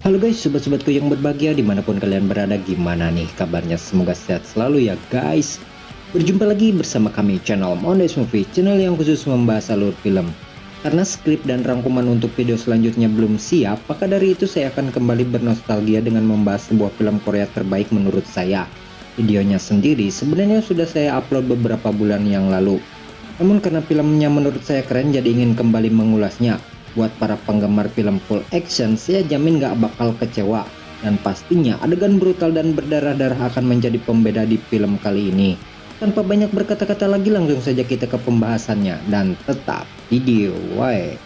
Halo guys, sobat-sobatku yang berbahagia dimanapun kalian berada, gimana nih kabarnya? Semoga sehat selalu ya guys. Berjumpa lagi bersama kami channel Mondays Movie, channel yang khusus membahas alur film. Karena skrip dan rangkuman untuk video selanjutnya belum siap, maka dari itu saya akan kembali bernostalgia dengan membahas sebuah film Korea terbaik menurut saya. Videonya sendiri sebenarnya sudah saya upload beberapa bulan yang lalu. Namun karena filmnya menurut saya keren, jadi ingin kembali mengulasnya. Buat para penggemar film full action, saya jamin gak bakal kecewa. Dan pastinya adegan brutal dan berdarah-darah akan menjadi pembeda di film kali ini. Tanpa banyak berkata-kata lagi, langsung saja kita ke pembahasannya. Dan tetap video, wae.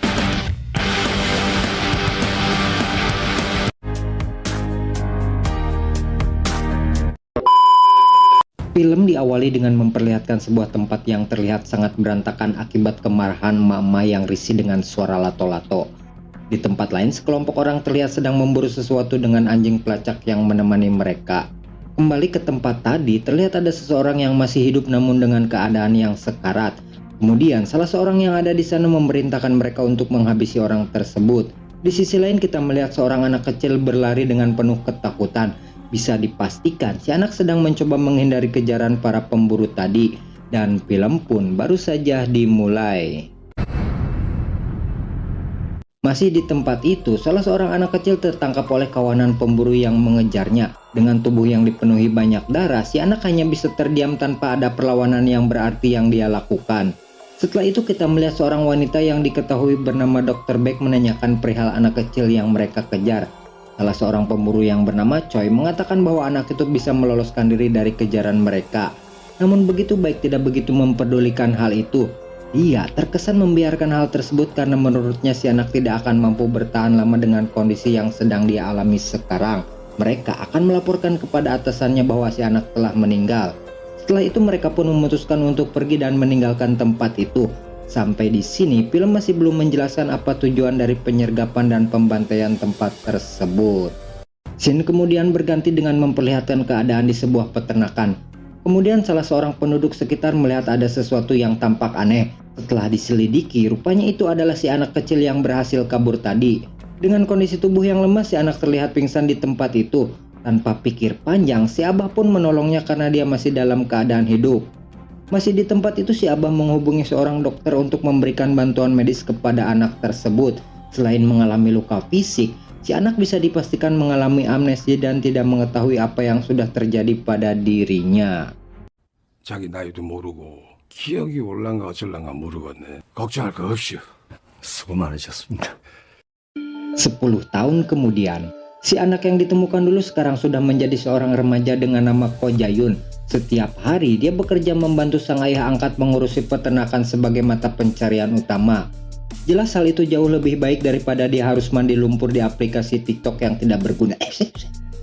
Film diawali dengan memperlihatkan sebuah tempat yang terlihat sangat berantakan akibat kemarahan mama yang risih dengan suara lato-lato. Di tempat lain, sekelompok orang terlihat sedang memburu sesuatu dengan anjing pelacak yang menemani mereka. Kembali ke tempat tadi, terlihat ada seseorang yang masih hidup namun dengan keadaan yang sekarat. Kemudian, salah seorang yang ada di sana memerintahkan mereka untuk menghabisi orang tersebut. Di sisi lain, kita melihat seorang anak kecil berlari dengan penuh ketakutan. Bisa dipastikan si anak sedang mencoba menghindari kejaran para pemburu tadi, dan film pun baru saja dimulai. Masih di tempat itu, salah seorang anak kecil tertangkap oleh kawanan pemburu yang mengejarnya. Dengan tubuh yang dipenuhi banyak darah, si anak hanya bisa terdiam tanpa ada perlawanan yang berarti yang dia lakukan. Setelah itu kita melihat seorang wanita yang diketahui bernama Dr. Beck menanyakan perihal anak kecil yang mereka kejar. Salah seorang pemburu yang bernama Choi mengatakan bahwa anak itu bisa meloloskan diri dari kejaran mereka. Namun begitu baik tidak begitu mempedulikan hal itu. Dia terkesan membiarkan hal tersebut karena menurutnya si anak tidak akan mampu bertahan lama dengan kondisi yang sedang dia alami sekarang. Mereka akan melaporkan kepada atasannya bahwa si anak telah meninggal. Setelah itu mereka pun memutuskan untuk pergi dan meninggalkan tempat itu. Sampai di sini, film masih belum menjelaskan apa tujuan dari penyergapan dan pembantaian tempat tersebut. Scene kemudian berganti dengan memperlihatkan keadaan di sebuah peternakan. Kemudian salah seorang penduduk sekitar melihat ada sesuatu yang tampak aneh. Setelah diselidiki, rupanya itu adalah si anak kecil yang berhasil kabur tadi. Dengan kondisi tubuh yang lemah, si anak terlihat pingsan di tempat itu. Tanpa pikir panjang, si abah pun menolongnya karena dia masih dalam keadaan hidup. Masih di tempat itu, si abah menghubungi seorang dokter untuk memberikan bantuan medis kepada anak tersebut. Selain mengalami luka fisik, si anak bisa dipastikan mengalami amnesia dan tidak mengetahui apa yang sudah terjadi pada dirinya. 자기 나이도 모르고 기억이 올랑가 어쩔랑가 모르겠네. 걱정할 거 없이요. 수고 많으셨습니다. 10 tahun kemudian, si anak yang ditemukan dulu sekarang sudah menjadi seorang remaja dengan nama Ko Jae-yun. Setiap hari dia bekerja membantu sang ayah angkat mengurusi peternakan sebagai mata pencarian utama. Jelas hal itu jauh lebih baik daripada dia harus mandi lumpur di aplikasi TikTok yang tidak berguna.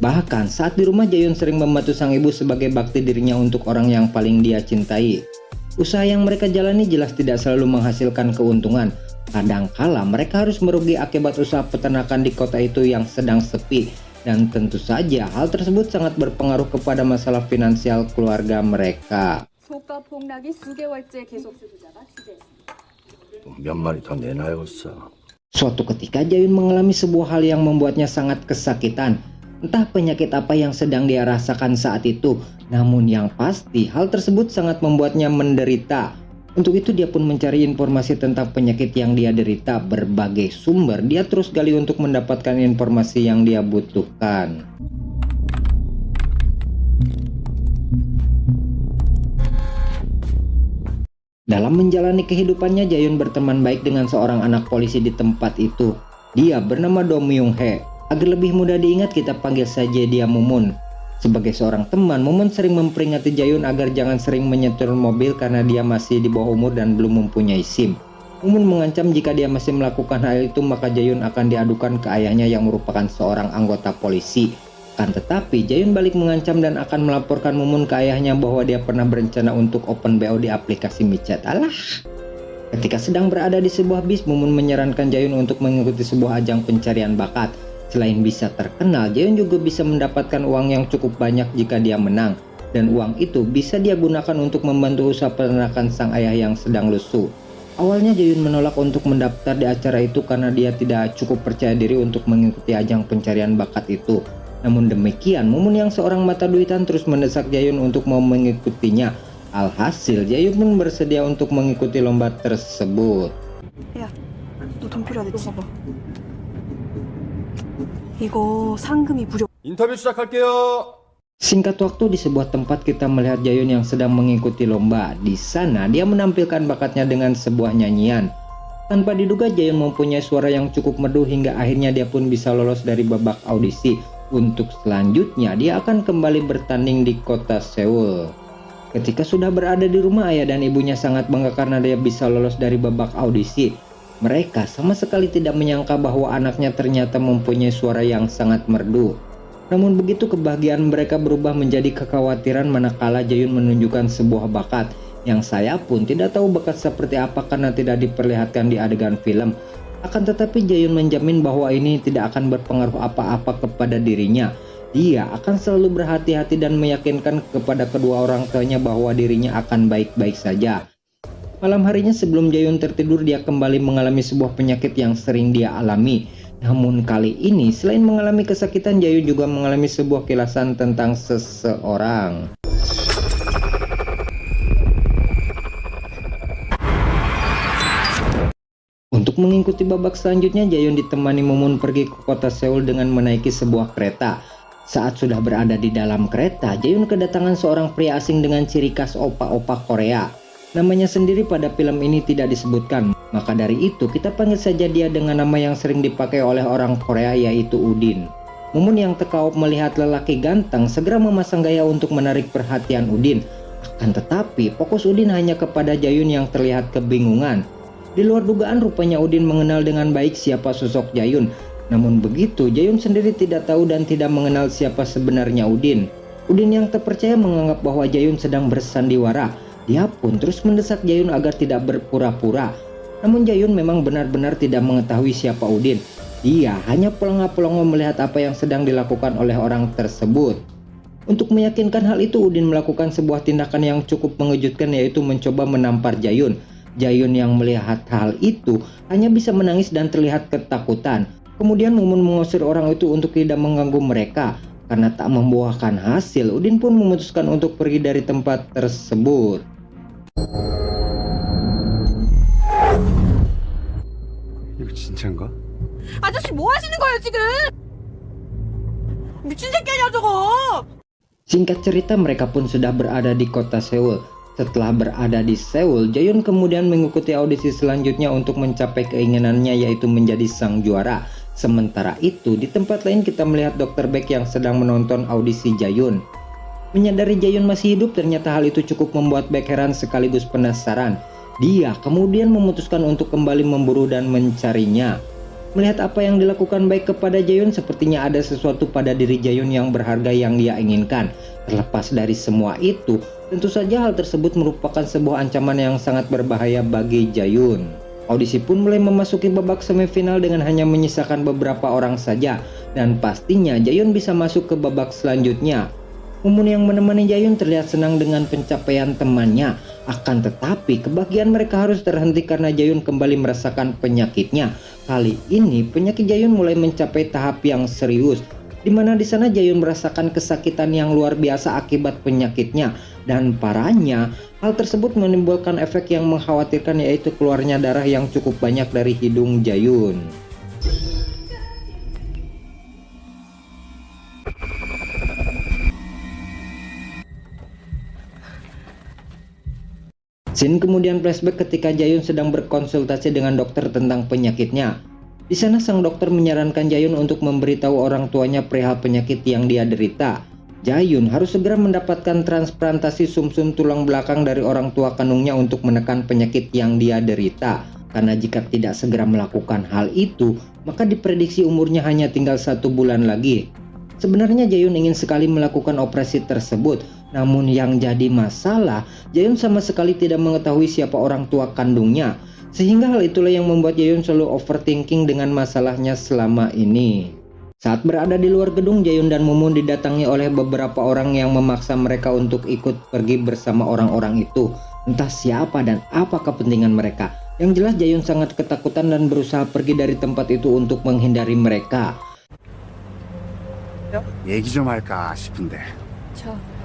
Bahkan saat di rumah, Jae-yun sering membantu sang ibu sebagai bakti dirinya untuk orang yang paling dia cintai. Usaha yang mereka jalani jelas tidak selalu menghasilkan keuntungan. Kadangkala mereka harus merugi akibat usaha peternakan di kota itu yang sedang sepi. Dan tentu saja hal tersebut sangat berpengaruh kepada masalah finansial keluarga mereka. 소가 폭락이 수개월째 계속 수주자가 취재했습니다. 몇 마리 더 내놔야겠어. Suatu ketika Jae-yun mengalami sebuah hal yang membuatnya sangat kesakitan. Entah penyakit apa yang sedang dia rasakan saat itu, namun yang pasti hal tersebut sangat membuatnya menderita. Untuk itu dia pun mencari informasi tentang penyakit yang dia derita. Berbagai sumber dia terus gali untuk mendapatkan informasi yang dia butuhkan. Dalam menjalani kehidupannya, Jae-yun berteman baik dengan seorang anak polisi di tempat itu. Dia bernama Do Myung-hee. Agar lebih mudah diingat, kita panggil saja dia Mumun. Sebagai seorang teman, Mumun sering memperingati Jae-yun agar jangan sering menyetir mobil karena dia masih di bawah umur dan belum mempunyai SIM. Mumun mengancam jika dia masih melakukan hal itu maka Jae-yun akan diadukan ke ayahnya yang merupakan seorang anggota polisi. Kan tetapi Jae-yun balik mengancam dan akan melaporkan Mumun ke ayahnya bahwa dia pernah berencana untuk open BO di aplikasi micet. Alah. Ketika sedang berada di sebuah bis, Mumun menyarankan Jae-yun untuk mengikuti sebuah ajang pencarian bakat. Selain bisa terkenal, Jae-yun juga bisa mendapatkan uang yang cukup banyak jika dia menang. Dan uang itu bisa dia gunakan untuk membantu usaha peternakan sang ayah yang sedang lusuh. Awalnya Jayun menolak untuk mendaftar di acara itu karena dia tidak cukup percaya diri untuk mengikuti ajang pencarian bakat itu. Namun demikian, Mumun yang seorang mata duitan terus mendesak Jayun untuk mau mengikutinya. Alhasil, Jayun pun bersedia untuk mengikuti lomba tersebut. 야, 너 돈 필요하대. 이거 봐봐. 이거 상금이 무려. 인터뷰 시작할게요. Singkat waktu di sebuah tempat kita melihat Jayun yang sedang mengikuti lomba. Di sana dia menampilkan bakatnya dengan sebuah nyanyian. Tanpa diduga Jayun mempunyai suara yang cukup merdu hingga akhirnya dia pun bisa lolos dari babak audisi. Untuk selanjutnya dia akan kembali bertanding di kota Seoul. Ketika sudah berada di rumah, ayah dan ibunya sangat bangga karena dia bisa lolos dari babak audisi. Mereka sama sekali tidak menyangka bahwa anaknya ternyata mempunyai suara yang sangat merdu. Namun begitu kebahagiaan mereka berubah menjadi kekhawatiran manakala Jayun menunjukkan sebuah bakat yang saya pun tidak tahu bakat seperti apa karena tidak diperlihatkan di adegan film. Akan tetapi Jayun menjamin bahwa ini tidak akan berpengaruh apa-apa kepada dirinya. Dia akan selalu berhati-hati dan meyakinkan kepada kedua orang tuanya bahwa dirinya akan baik-baik saja. Malam harinya sebelum Jayun tertidur, dia kembali mengalami sebuah penyakit yang sering dia alami. Namun kali ini selain mengalami kesakitan, Jayun juga mengalami sebuah kilasan tentang seseorang. Untuk mengikuti babak selanjutnya, Jayun ditemani Mumun pergi ke kota Seoul dengan menaiki sebuah kereta. Saat sudah berada di dalam kereta, Jayun kedatangan seorang pria asing dengan ciri khas opa-opa Korea. Namanya sendiri pada film ini tidak disebutkan, maka dari itu kita panggil saja dia dengan nama yang sering dipakai oleh orang Korea, yaitu Udin. Mumun yang tekaup melihat lelaki ganteng segera memasang gaya untuk menarik perhatian Udin. Akan tetapi fokus Udin hanya kepada Jayun yang terlihat kebingungan. Di luar dugaan, rupanya Udin mengenal dengan baik siapa sosok Jayun. Namun begitu, Jayun sendiri tidak tahu dan tidak mengenal siapa sebenarnya Udin. Udin yang terpercaya menganggap bahwa Jayun sedang bersandiwara. Dia pun terus mendesak Jayun agar tidak berpura-pura. Namun Jayun memang benar-benar tidak mengetahui siapa Udin. Dia hanya pelongo-pelongo melihat apa yang sedang dilakukan oleh orang tersebut. Untuk meyakinkan hal itu, Udin melakukan sebuah tindakan yang cukup mengejutkan, yaitu mencoba menampar Jayun. Jayun yang melihat hal itu hanya bisa menangis dan terlihat ketakutan. Kemudian Mumun mengusir orang itu untuk tidak mengganggu mereka. Karena tak membuahkan hasil, Udin pun memutuskan untuk pergi dari tempat tersebut. 이거 진짜인가? 아저씨 뭐 하시는 거예요 지금? 미친 새끼 아니야 저거? Singkat cerita, mereka pun sudah berada di kota Seoul. Setelah berada di Seoul, Jayun kemudian mengikuti audisi selanjutnya untuk mencapai keinginannya, yaitu menjadi sang juara. Sementara itu, di tempat lain kita melihat Dr. Baek yang sedang menonton audisi Jayun. Menyadari Jayun masih hidup, ternyata hal itu cukup membuat Baek heran sekaligus penasaran. Dia kemudian memutuskan untuk kembali memburu dan mencarinya. Melihat apa yang dilakukan Baek kepada Jayun, sepertinya ada sesuatu pada diri Jayun yang berharga yang dia inginkan. Terlepas dari semua itu, tentu saja hal tersebut merupakan sebuah ancaman yang sangat berbahaya bagi Jayun. Audisi pun mulai memasuki babak semifinal dengan hanya menyisakan beberapa orang saja, dan pastinya Jayun bisa masuk ke babak selanjutnya. Mumun yang menemani Jayun terlihat senang dengan pencapaian temannya. Akan tetapi kebahagiaan mereka harus terhenti karena Jayun kembali merasakan penyakitnya. Kali ini penyakit Jayun mulai mencapai tahap yang serius, di mana di sana Jayun merasakan kesakitan yang luar biasa akibat penyakitnya. Dan parahnya, hal tersebut menimbulkan efek yang mengkhawatirkan, yaitu keluarnya darah yang cukup banyak dari hidung Jayun. Scene kemudian flashback ketika Jayun sedang berkonsultasi dengan dokter tentang penyakitnya. Di sana sang dokter menyarankan Jayun untuk memberitahu orang tuanya perihal penyakit yang dia derita. Jayun harus segera mendapatkan transplantasi sumsum tulang belakang dari orang tua kandungnya untuk menekan penyakit yang dia derita. Karena jika tidak segera melakukan hal itu, maka diprediksi umurnya hanya tinggal 1 bulan lagi. Sebenarnya Jayun ingin sekali melakukan operasi tersebut, namun yang jadi masalah, Jayun sama sekali tidak mengetahui siapa orang tua kandungnya. Sehingga hal itulah yang membuat Jayun selalu overthinking dengan masalahnya selama ini. Saat berada di luar gedung, Jayun dan Mumun didatangi oleh beberapa orang yang memaksa mereka untuk ikut pergi bersama orang-orang itu. Entah siapa dan apa kepentingan mereka. Yang jelas Jayun sangat ketakutan dan berusaha pergi dari tempat itu untuk menghindari mereka. 얘기 좀 할까 싶은데.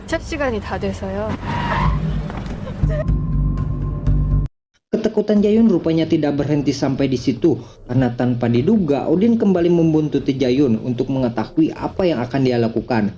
첫 시간이 다 돼서요. Ketakutan Jayun rupanya tidak berhenti sampai di situ, karena tanpa diduga Udin kembali membuntuti Jayun untuk mengetahui apa yang akan dia lakukan.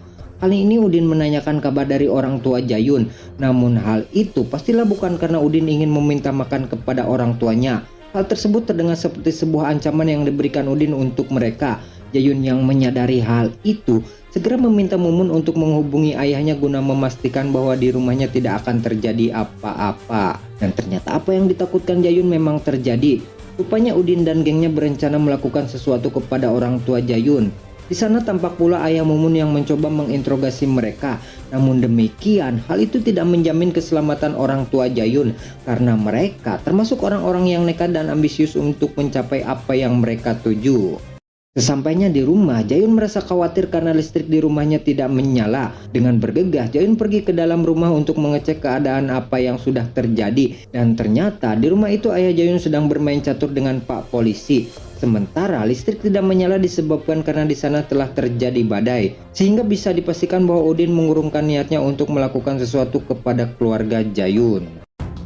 Kali ini Udin menanyakan kabar dari orang tua Jayun, namun hal itu pastilah bukan karena Udin ingin meminta makan kepada orang tuanya. Hal tersebut terdengar seperti sebuah ancaman yang diberikan Udin untuk mereka. Jayun yang menyadari hal itu segera meminta Mumun untuk menghubungi ayahnya guna memastikan bahwa di rumahnya tidak akan terjadi apa-apa. Dan ternyata apa yang ditakutkan Jayun memang terjadi. Rupanya Udin dan gengnya berencana melakukan sesuatu kepada orang tua Jayun. Di sana tampak pula ayah Mumun yang mencoba menginterogasi mereka. Namun demikian, hal itu tidak menjamin keselamatan orang tua Jayun karena mereka termasuk orang-orang yang nekat dan ambisius untuk mencapai apa yang mereka tuju. Sesampainya di rumah, Jayun merasa khawatir karena listrik di rumahnya tidak menyala. Dengan bergegas, Jayun pergi ke dalam rumah untuk mengecek keadaan apa yang sudah terjadi. Dan ternyata di rumah itu ayah Jayun sedang bermain catur dengan Pak Polisi. Sementara listrik tidak menyala disebabkan karena di sana telah terjadi badai. Sehingga bisa dipastikan bahwa Udin mengurungkan niatnya untuk melakukan sesuatu kepada keluarga Jayun.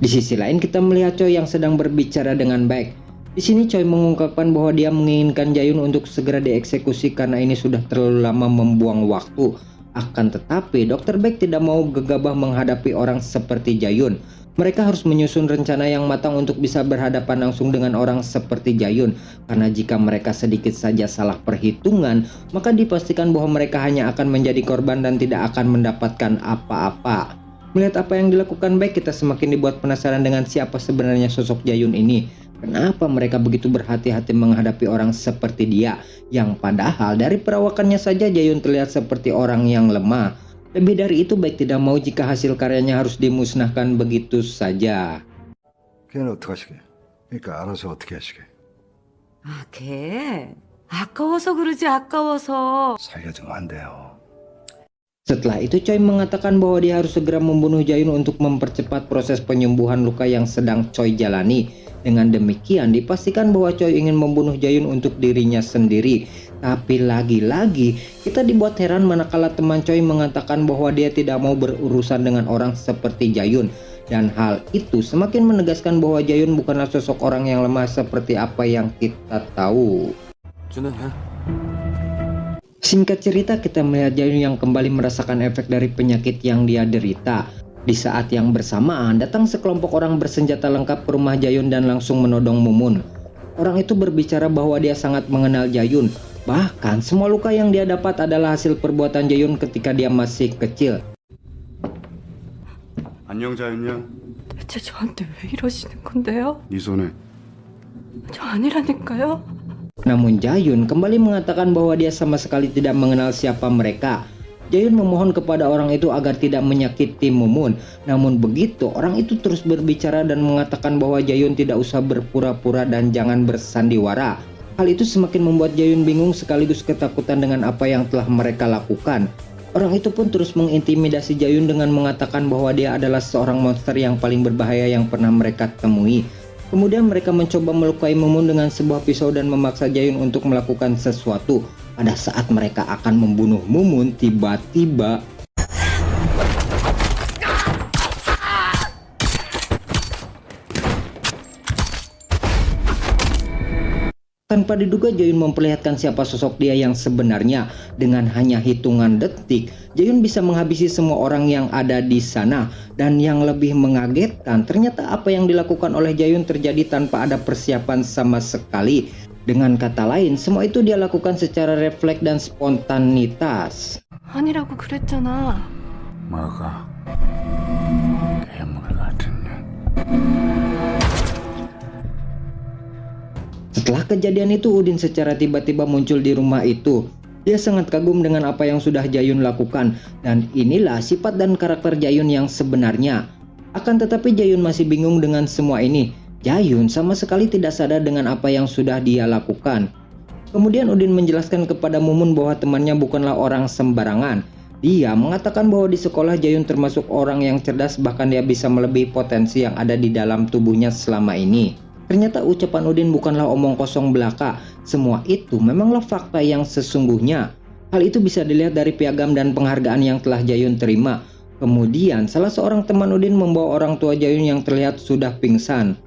Di sisi lain kita melihat Choi yang sedang berbicara dengan baik. Di sini Choi mengungkapkan bahwa dia menginginkan Jayun untuk segera dieksekusi karena ini sudah terlalu lama membuang waktu. Akan tetapi Dr. Baek tidak mau gegabah menghadapi orang seperti Jayun. Mereka harus menyusun rencana yang matang untuk bisa berhadapan langsung dengan orang seperti Jayun. Karena jika mereka sedikit saja salah perhitungan, maka dipastikan bahwa mereka hanya akan menjadi korban dan tidak akan mendapatkan apa-apa. Melihat apa yang dilakukan Baek, kita semakin dibuat penasaran dengan siapa sebenarnya sosok Jayun ini. Kenapa mereka begitu berhati-hati menghadapi orang seperti dia, yang padahal dari perawakannya saja Jayun terlihat seperti orang yang lemah. Lebih dari itu Baek tidak mau jika hasil karyanya harus dimusnahkan begitu saja. 걔는 어떡하시게? 그러니까 알아서 어떻게 하시게? 걔? 아까워서 그러지, 아까워서. 살려주면 안 돼요. Setelah itu Choi mengatakan bahwa dia harus segera membunuh Jayun untuk mempercepat proses penyembuhan luka yang sedang Choi jalani. Dengan demikian dipastikan bahwa Choi ingin membunuh Jayun untuk dirinya sendiri. Tapi lagi-lagi kita dibuat heran manakala teman Choi mengatakan bahwa dia tidak mau berurusan dengan orang seperti Jayun. Dan hal itu semakin menegaskan bahwa Jayun bukanlah sosok orang yang lemah seperti apa yang kita tahu. Singkat cerita, kita melihat Jayun yang kembali merasakan efek dari penyakit yang dia derita. Di saat yang bersamaan, datang sekelompok orang bersenjata lengkap ke rumah Jayun dan langsung menodong Mumun. Orang itu berbicara bahwa dia sangat mengenal Jayun. Bahkan semua luka yang dia dapat adalah hasil perbuatan Jayun ketika dia masih kecil. 안녕 자윤양. 대체 저한테 왜 이러시는 건데요? 네 손에. 저 아니라니까요. Namun Jayun kembali mengatakan bahwa dia sama sekali tidak mengenal siapa mereka. Jayun memohon kepada orang itu agar tidak menyakiti Mumun. Namun begitu, orang itu terus berbicara dan mengatakan bahwa Jayun tidak usah berpura-pura dan jangan bersandiwara. Hal itu semakin membuat Jayun bingung sekaligus ketakutan dengan apa yang telah mereka lakukan. Orang itu pun terus mengintimidasi Jayun dengan mengatakan bahwa dia adalah seorang monster yang paling berbahaya yang pernah mereka temui. Kemudian mereka mencoba melukai Mumun dengan sebuah pisau dan memaksa Jayun untuk melakukan sesuatu. Pada saat mereka akan membunuh Mumun, tiba-tiba tanpa diduga Jayun memperlihatkan siapa sosok dia yang sebenarnya. Dengan hanya hitungan detik, Jayun bisa menghabisi semua orang yang ada di sana. Dan yang lebih mengagetkan, ternyata apa yang dilakukan oleh Jayun terjadi tanpa ada persiapan sama sekali. Dengan kata lain, semua itu dia lakukan secara refleks dan spontanitas. 아니라고 그랬잖아. 뭐가? 괴물 같은 년. Setelah kejadian itu, Udin secara tiba-tiba muncul di rumah itu. Dia sangat kagum dengan apa yang sudah Jayun lakukan. Dan inilah sifat dan karakter Jayun yang sebenarnya. Akan tetapi Jayun masih bingung dengan semua ini. Jayun sama sekali tidak sadar dengan apa yang sudah dia lakukan. Kemudian Udin menjelaskan kepada Mumun bahwa temannya bukanlah orang sembarangan. Dia mengatakan bahwa di sekolah Jayun termasuk orang yang cerdas, bahkan dia bisa melebihi potensi yang ada di dalam tubuhnya selama ini. Ternyata ucapan Udin bukanlah omong kosong belaka. Semua itu memanglah fakta yang sesungguhnya. Hal itu bisa dilihat dari piagam dan penghargaan yang telah Jayun terima. Kemudian salah seorang teman Udin membawa orang tua Jayun yang terlihat sudah pingsan.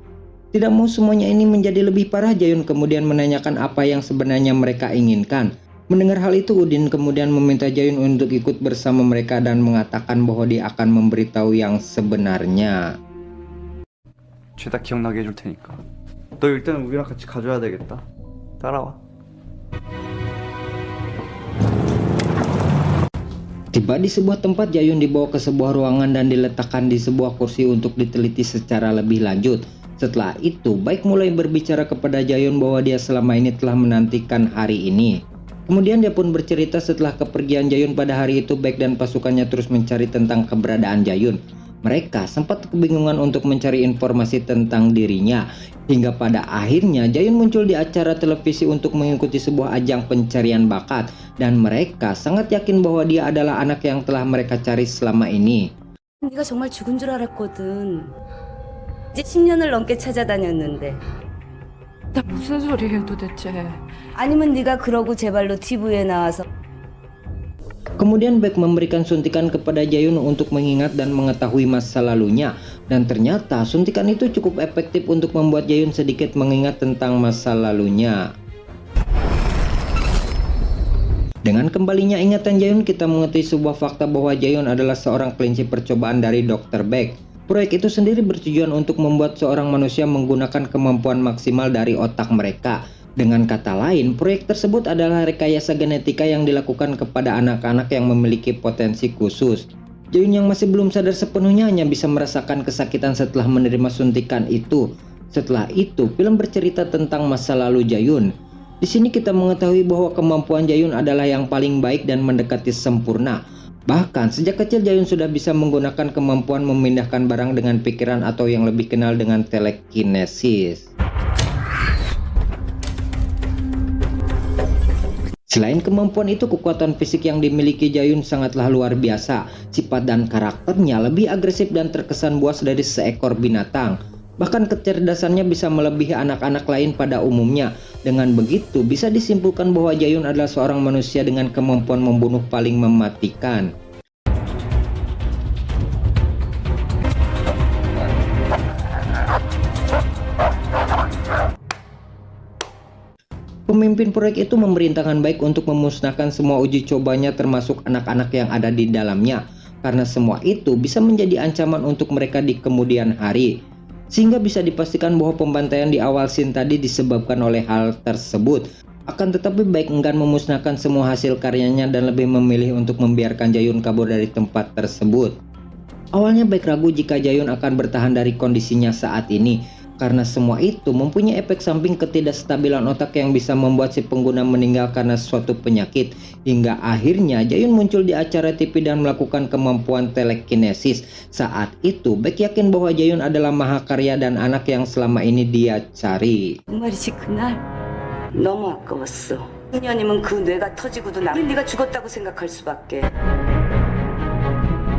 Tidak mau semuanya ini menjadi lebih parah, Jayun kemudian menanyakan apa yang sebenarnya mereka inginkan. Mendengar hal itu, Udin kemudian meminta Jayun untuk ikut bersama mereka dan mengatakan bahwa dia akan memberitahu yang sebenarnya. 죄다 기억나게 해줄 테니까 너 일단은 우리랑 같이 가줘야 되겠다. 따라와. Tiba di sebuah tempat, Jayun dibawa ke sebuah ruangan dan diletakkan di sebuah kursi untuk diteliti secara lebih lanjut. Setelah itu, Baek mulai berbicara kepada Jayun bahwa dia selama ini telah menantikan hari ini. Kemudian dia pun bercerita setelah kepergian Jayun pada hari itu, Baek dan pasukannya terus mencari tentang keberadaan Jayun. Mereka sempat kebingungan untuk mencari informasi tentang dirinya. Hingga pada akhirnya Jayun muncul di acara televisi untuk mengikuti sebuah ajang pencarian bakat. Dan mereka sangat yakin bahwa dia adalah anak yang telah mereka cari selama ini. 네가 정말 죽은 줄 알았거든. 이제 10년을 넘게 찾아다녔는데. 나 무슨 소리예요 도대체. 아니면 네가 그러고 제 발로 TV에 나와서 Kemudian Baek memberikan suntikan kepada Jayun untuk mengingat dan mengetahui masa lalunya. Dan ternyata suntikan itu cukup efektif untuk membuat Jayun sedikit mengingat tentang masa lalunya. Dengan kembalinya ingatan Jayun, kita mengetahui sebuah fakta bahwa Jayun adalah seorang kelinci percobaan dari Dr. Baek. Proyek itu sendiri bertujuan untuk membuat seorang manusia menggunakan kemampuan maksimal dari otak mereka. Dengan kata lain, proyek tersebut adalah rekayasa genetika yang dilakukan kepada anak-anak yang memiliki potensi khusus. Jayun yang masih belum sadar sepenuhnya hanya bisa merasakan kesakitan setelah menerima suntikan itu. Setelah itu, film bercerita tentang masa lalu Jayun. Di sini kita mengetahui bahwa kemampuan Jayun adalah yang paling baik dan mendekati sempurna. Bahkan sejak kecil Jayun sudah bisa menggunakan kemampuan memindahkan barang dengan pikiran atau yang lebih kenal dengan telekinesis. Selain kemampuan itu, kekuatan fisik yang dimiliki Jayun sangatlah luar biasa. Sifat dan karakternya lebih agresif dan terkesan buas dari seekor binatang. Bahkan kecerdasannya bisa melebihi anak-anak lain pada umumnya. Dengan begitu, bisa disimpulkan bahwa Jayun adalah seorang manusia dengan kemampuan membunuh paling mematikan. Pemimpin proyek itu memerintahkan Baek untuk memusnahkan semua uji cobanya termasuk anak-anak yang ada di dalamnya. Karena semua itu bisa menjadi ancaman untuk mereka di kemudian hari. Sehingga bisa dipastikan bahwa pembantaian di awal scene tadi disebabkan oleh hal tersebut. Akan tetapi Baek enggan memusnahkan semua hasil karyanya dan lebih memilih untuk membiarkan Jayun kabur dari tempat tersebut. Awalnya Baek ragu jika Jayun akan bertahan dari kondisinya saat ini. Karena semua itu mempunyai efek samping ketidakstabilan otak yang bisa membuat si pengguna meninggal karena suatu penyakit. Hingga akhirnya Jayun muncul di acara TV dan melakukan kemampuan telekinesis. Saat itu Baek yakin bahwa Jayun adalah mahakarya dan anak yang selama ini dia cari. 말이지 그날 너무 아까웠어. 10년이면 그 뇌가 터지고도 네가 죽었다고 생각할 수밖에.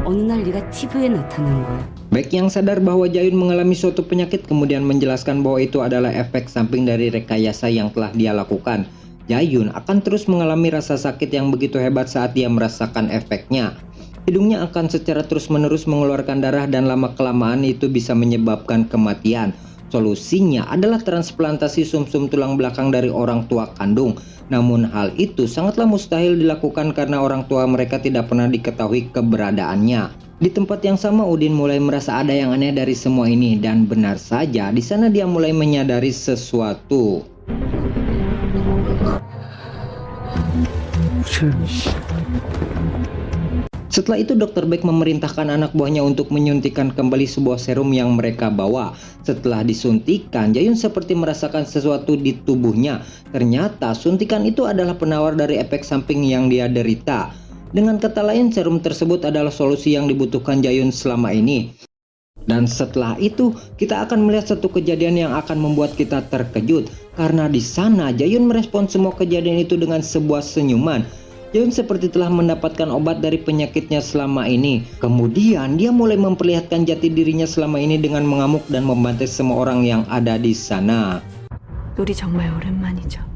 어느 날 네가 TV에 나타난 거야. Baek yang sadar bahwa Jayun mengalami suatu penyakit kemudian menjelaskan bahwa itu adalah efek samping dari rekayasa yang telah dia lakukan. Jayun akan terus mengalami rasa sakit yang begitu hebat saat dia merasakan efeknya. Hidungnya akan secara terus-menerus mengeluarkan darah dan lama-kelamaan itu bisa menyebabkan kematian. Solusinya adalah transplantasi sumsum tulang belakang dari orang tua kandung. Namun hal itu sangatlah mustahil dilakukan karena orang tua mereka tidak pernah diketahui keberadaannya. Di tempat yang sama, Udin mulai merasa ada yang aneh dari semua ini, dan benar saja di sana dia mulai menyadari sesuatu. Setelah itu Dr. Baek memerintahkan anak buahnya untuk menyuntikkan kembali sebuah serum yang mereka bawa. Setelah disuntikan, Jayun seperti merasakan sesuatu di tubuhnya. Ternyata suntikan itu adalah penawar dari efek samping yang dia derita. Dengan kata lain, serum tersebut adalah solusi yang dibutuhkan Jayun selama ini. Dan setelah itu, kita akan melihat satu kejadian yang akan membuat kita terkejut. Karena di sana, Jayun merespon semua kejadian itu dengan sebuah senyuman. Jayun seperti telah mendapatkan obat dari penyakitnya selama ini. Kemudian dia mulai memperlihatkan jati dirinya selama ini dengan mengamuk dan membantai semua orang yang ada di sana. 우리 정말 오랜만이죠.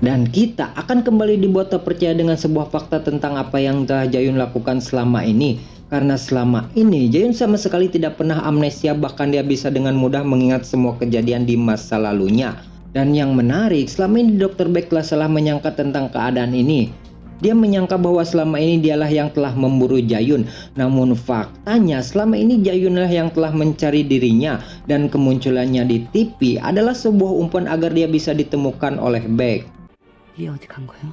Dan kita akan kembali dibuat terpercaya dengan sebuah fakta tentang apa yang telah Jayun lakukan selama ini. Karena selama ini Jayun sama sekali tidak pernah amnesia, bahkan dia bisa dengan mudah mengingat semua kejadian di masa lalunya. Dan yang menarik, selama ini Dr. Beck telah salah menyangka tentang keadaan ini. Dia menyangka bahwa selama ini dialah yang telah memburu Jayun. Namun faktanya selama ini Jayunlah yang telah mencari dirinya. Dan kemunculannya di TV adalah sebuah umpan agar dia bisa ditemukan oleh Beck. 얘 어디 간 거야?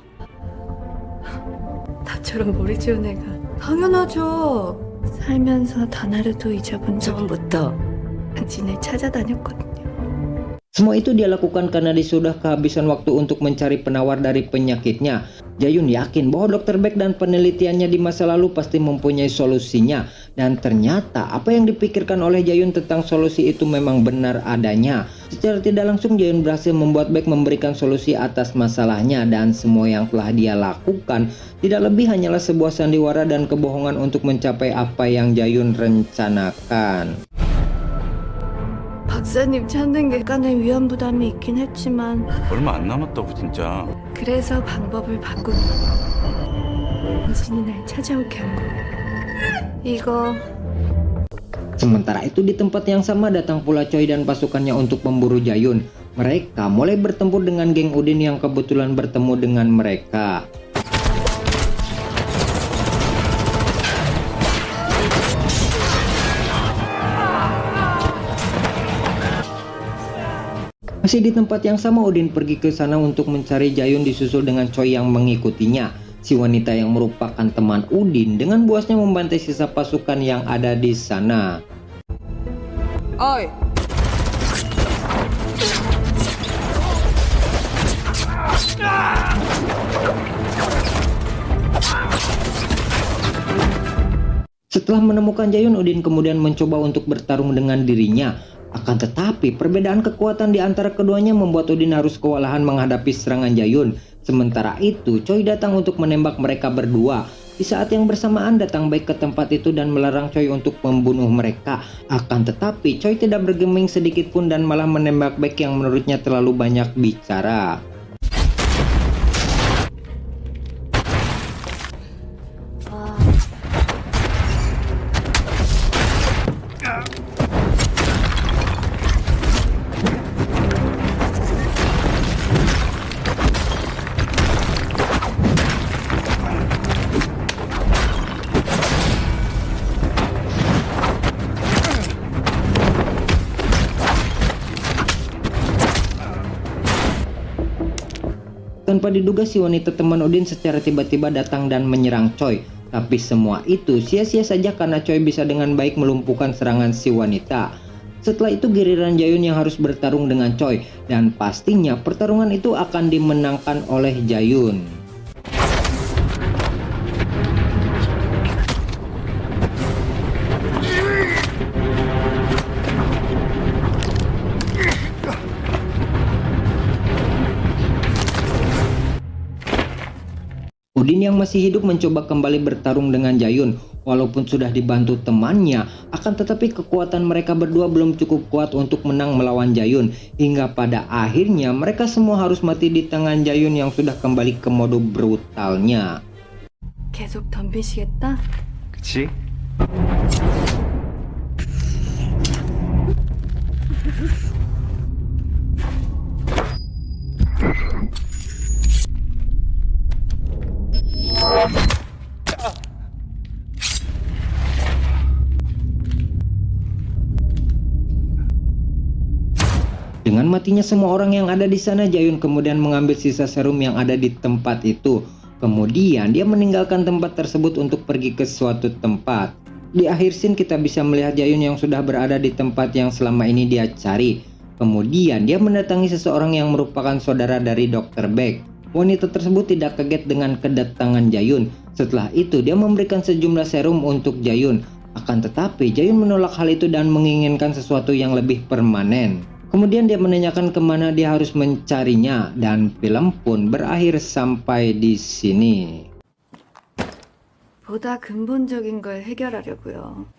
나처럼 머리 지은 애가 당연하죠. 살면서 단 하루도 잊어본 적 처음부터 당신을 찾아다녔거든요. Semua itu dia lakukan karena dia sudah kehabisan waktu untuk mencari penawar dari penyakitnya. Jayun yakin bahwa Dr. Beck dan penelitiannya di masa lalu pasti mempunyai solusinya. Dan ternyata apa yang dipikirkan oleh Jayun tentang solusi itu memang benar adanya. Secara tidak langsung Jayun berhasil membuat Beck memberikan solusi atas masalahnya. Dan semua yang telah dia lakukan tidak lebih hanyalah sebuah sandiwara dan kebohongan untuk mencapai apa yang Jayun rencanakan. 박사님 찾는 게 약간의 위험 부담이 있긴 했지만 얼마 안 남았다고 진짜. 그래서 방법을 바꾸고 당신이 날 찾아오게 한 거예요. 이거 Sementara itu di tempat yang sama datang pula Choi dan pasukannya untuk memburu Jayun. Mereka mulai bertempur dengan geng Udin yang kebetulan bertemu dengan mereka. Masih di tempat yang sama, Udin pergi ke sana untuk mencari Jayun disusul dengan Choi yang mengikutinya. Si wanita yang merupakan teman Udin dengan buasnya membantai sisa pasukan yang ada di sana. 어이. Setelah menemukan Jayun, Udin kemudian mencoba untuk bertarung dengan dirinya. Akan tetapi perbedaan kekuatan di antara keduanya membuat Udin harus kewalahan menghadapi serangan Jayun. Sementara itu Choi datang untuk menembak mereka berdua. Di saat yang bersamaan datang Beck ke tempat itu dan melarang Choi untuk membunuh mereka. Akan tetapi Choi tidak bergeming sedikit pun dan malah menembak Beck yang menurutnya terlalu banyak bicara. Tanpa diduga si wanita teman Udin secara tiba-tiba datang dan menyerang Choi. Tapi semua itu sia-sia saja karena Choi bisa dengan baik melumpuhkan serangan si wanita. Setelah itu giliran Jayun yang harus bertarung dengan Choi. Dan pastinya pertarungan itu akan dimenangkan oleh Jayun. Udin yang masih hidup mencoba kembali bertarung dengan Jayun. Walaupun sudah dibantu temannya, akan tetapi kekuatan mereka berdua belum cukup kuat untuk menang melawan Jayun. Hingga pada akhirnya mereka semua harus mati di tangan Jayun yang sudah kembali ke mode brutalnya. 계속 덤비시겠다? 그치? Dengan matinya semua orang yang ada di sana, Jayun kemudian mengambil sisa serum yang ada di tempat itu. Kemudian dia meninggalkan tempat tersebut untuk pergi ke suatu tempat. Di akhir scene kita bisa melihat Jayun yang sudah berada di tempat yang selama ini dia cari. Kemudian dia mendatangi seseorang yang merupakan saudara dari Dr. Beck. Wanita tersebut tidak kaget dengan kedatangan Jayun. Setelah itu dia memberikan sejumlah serum untuk Jayun. Akan tetapi Jaehyun menolak hal itu dan menginginkan sesuatu yang lebih permanen. Kemudian dia menanyakan kemana dia harus mencarinya dan film pun berakhir sampai di sini. 보다 근본적인 걸 해결하려고요.